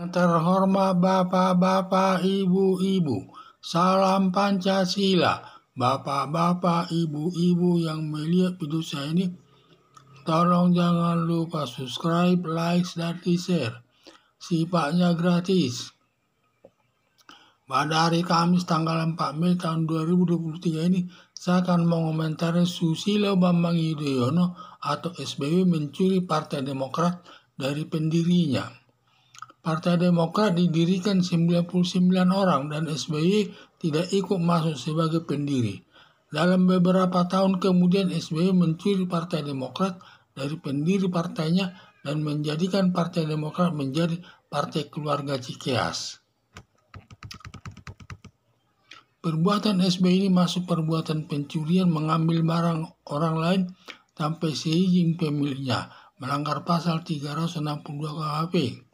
Terhormat Bapak-Bapak, Ibu-ibu, salam Pancasila. Bapak-bapak, Ibu-ibu yang melihat video saya ini, tolong jangan lupa subscribe, like, dan di-share. Sifatnya gratis. Pada hari Kamis tanggal 4 Mei tahun 2023 ini, saya akan mengomentari Susilo Bambang Yudhoyono atau SBY mencuri Partai Demokrat dari pendirinya. Partai Demokrat didirikan 99 orang dan SBY tidak ikut masuk sebagai pendiri. Dalam beberapa tahun kemudian SBY mencuri Partai Demokrat dari pendiri partainya dan menjadikan Partai Demokrat menjadi partai keluarga Cikeas. Perbuatan SBY ini masuk perbuatan pencurian mengambil barang orang lain tanpa seizin pemiliknya, melanggar pasal 362 KUHP.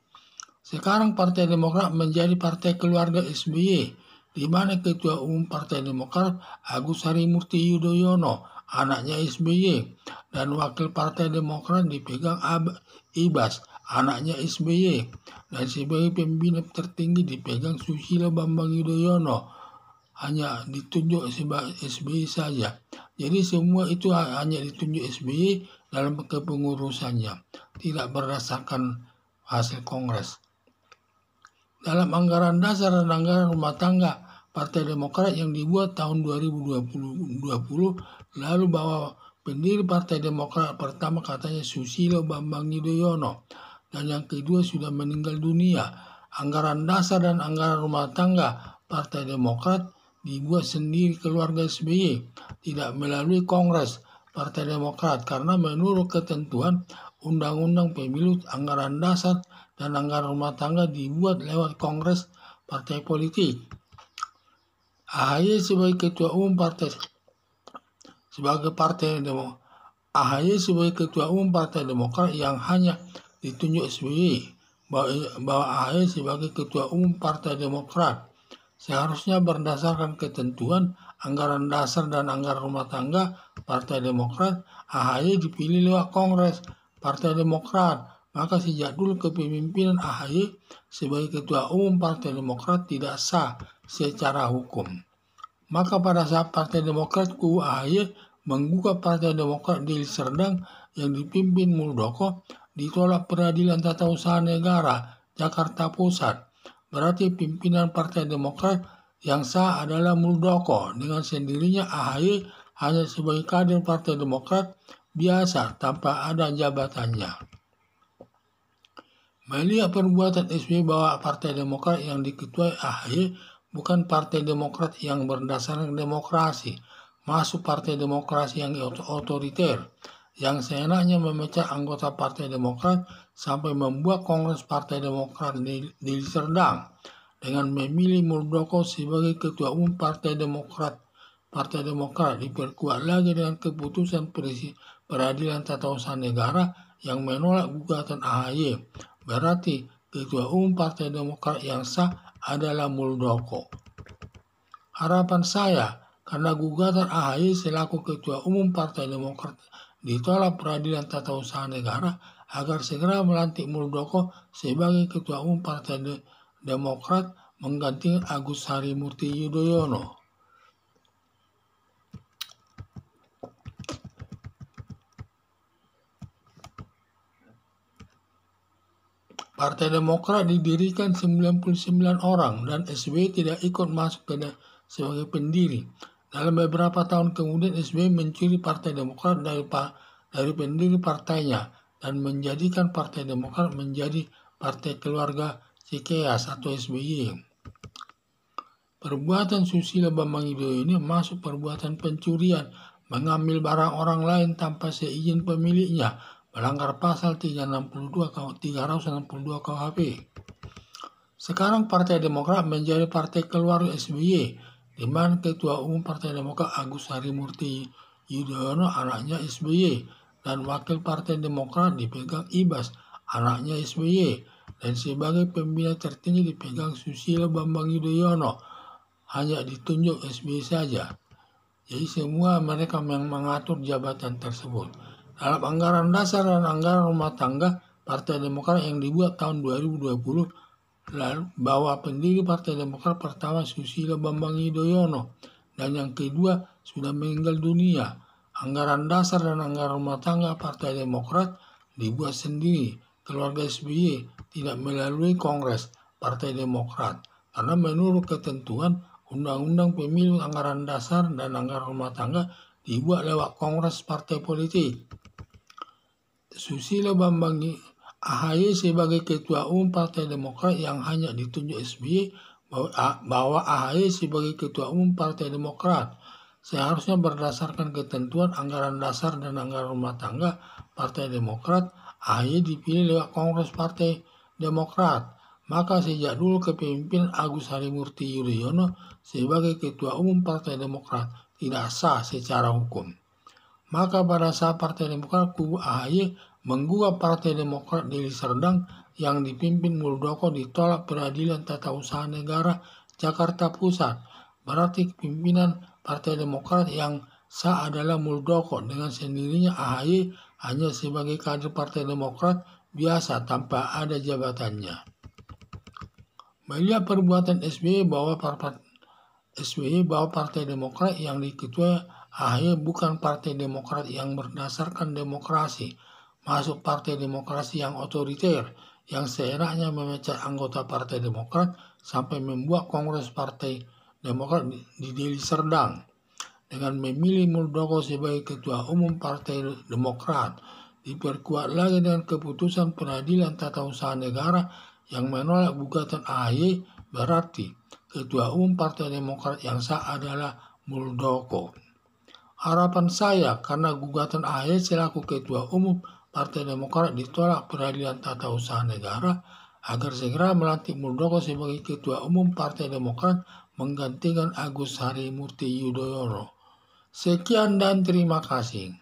Sekarang Partai Demokrat menjadi partai keluarga SBY, di mana Ketua Umum Partai Demokrat Agus Harimurti Yudhoyono, anaknya SBY, dan Wakil Partai Demokrat dipegang Ibas, anaknya SBY, dan sebagai pembina tertinggi dipegang Susilo Bambang Yudhoyono, hanya ditunjuk sebagai SBY saja. Jadi semua itu hanya ditunjuk SBY dalam kepengurusannya, tidak berdasarkan hasil Kongres. Dalam anggaran dasar dan anggaran rumah tangga Partai Demokrat yang dibuat tahun 2020 lalu bahwa pendiri Partai Demokrat pertama katanya Susilo Bambang Yudhoyono dan yang kedua sudah meninggal dunia. Anggaran dasar dan anggaran rumah tangga Partai Demokrat dibuat sendiri keluarga SBY, tidak melalui Kongres Partai Demokrat karena menurut ketentuan Undang-Undang Pemilu, anggaran dasar dan anggaran rumah tangga dibuat lewat Kongres Partai Politik. AHY sebagai Ketua Umum Partai Demokrat yang hanya ditunjuk SBY, bahwa AHY sebagai Ketua Umum Partai Demokrat seharusnya berdasarkan ketentuan anggaran dasar dan anggaran rumah tangga Partai Demokrat. AHY dipilih lewat Kongres Partai Demokrat. Maka sejak dulu kepemimpinan AHY sebagai Ketua Umum Partai Demokrat tidak sah secara hukum. Maka pada saat Partai Demokrat kubu AHY menggugat Partai Demokrat di Serdang yang dipimpin Muldoko, ditolak Peradilan Tata Usaha Negara Jakarta Pusat. Berarti pimpinan Partai Demokrat yang sah adalah Muldoko. Dengan sendirinya AHY hanya sebagai kader Partai Demokrat biasa tanpa ada jabatannya. Melihat perbuatan SBY bahwa Partai Demokrat yang diketuai AHY bukan Partai Demokrat yang berdasarkan demokrasi, masuk Partai Demokrasi yang otoriter, yang seenaknya memecah anggota Partai Demokrat sampai membuat Kongres Partai Demokrat di Serdang dengan memilih Muldoko sebagai Ketua Umum Partai Demokrat. Partai Demokrat diperkuat lagi dengan keputusan Peradilan Tata Usaha Negara yang menolak gugatan AHY. Berarti Ketua Umum Partai Demokrat yang sah adalah Muldoko. Harapan saya, karena gugatan AHY selaku Ketua Umum Partai Demokrat ditolak Peradilan Tata Usaha Negara, agar segera melantik Muldoko sebagai Ketua Umum Partai Demokrat menggantikan Agus Harimurti Yudhoyono. Partai Demokrat didirikan 99 orang dan SBY tidak ikut masuk sebagai pendiri. Dalam beberapa tahun kemudian SBY mencuri Partai Demokrat dari pendiri partainya dan menjadikan Partai Demokrat menjadi partai keluarga Cikeas atau SBY. Perbuatan Susilo Bambang Yudhoyono ini masuk perbuatan pencurian, mengambil barang orang lain tanpa seizin pemiliknya, melanggar pasal 362 KUHP. Sekarang Partai Demokrat menjadi partai keluarga SBY, di mana Ketua Umum Partai Demokrat Agus Harimurti Yudhoyono anaknya SBY, dan Wakil Partai Demokrat dipegang Ibas, anaknya SBY, dan sebagai pembina tertinggi dipegang Susilo Bambang Yudhoyono, hanya ditunjuk SBY saja. Jadi semua mereka yang mengatur jabatan tersebut. Dalam anggaran dasar dan anggaran rumah tangga Partai Demokrat yang dibuat tahun 2020 lalu bahwa pendiri Partai Demokrat pertama Susilo Bambang Yudhoyono dan yang kedua sudah meninggal dunia. Anggaran dasar dan anggaran rumah tangga Partai Demokrat dibuat sendiri. Keluarga SBY tidak melalui Kongres Partai Demokrat karena menurut ketentuan Undang-Undang Pemilu, anggaran dasar dan anggaran rumah tangga dibuat lewat Kongres Partai Politik. Susilo Bambang AHY sebagai Ketua Umum Partai Demokrat yang hanya ditunjuk SBY, bahwa AHY sebagai Ketua Umum Partai Demokrat seharusnya berdasarkan ketentuan anggaran dasar dan anggaran rumah tangga Partai Demokrat. AHY dipilih lewat Kongres Partai Demokrat. Maka sejak dulu kepemimpinan Agus Harimurti Yudhoyono sebagai Ketua Umum Partai Demokrat tidak sah secara hukum. Maka pada saat Partai Demokrat kubu AHY menggugat Partai Demokrat Deli Serdang yang dipimpin Muldoko ditolak Peradilan Tata Usaha Negara Jakarta Pusat. Berarti pimpinan Partai Demokrat yang sah adalah Muldoko, dengan sendirinya AHY hanya sebagai kader Partai Demokrat biasa tanpa ada jabatannya. Melihat perbuatan SBY bahwa Partai Demokrat yang diketuai AHY bukan Partai Demokrat yang berdasarkan demokrasi, masuk Partai Demokrasi yang otoriter, yang seenaknya memecat anggota Partai Demokrat sampai membuat Kongres Partai Demokrat di Deli Serdang. Dengan memilih Muldoko sebagai Ketua Umum Partai Demokrat, diperkuat lagi dengan keputusan Peradilan Tata Usaha Negara yang menolak gugatan AHY, berarti Ketua Umum Partai Demokrat yang sah adalah Muldoko. Harapan saya karena gugatan AHY selaku Ketua Umum Partai Demokrat ditolak Peradilan Tata Usaha Negara, agar segera melantik Muldoko sebagai Ketua Umum Partai Demokrat menggantikan Agus Harimurti Yudhoyono. Sekian dan terima kasih.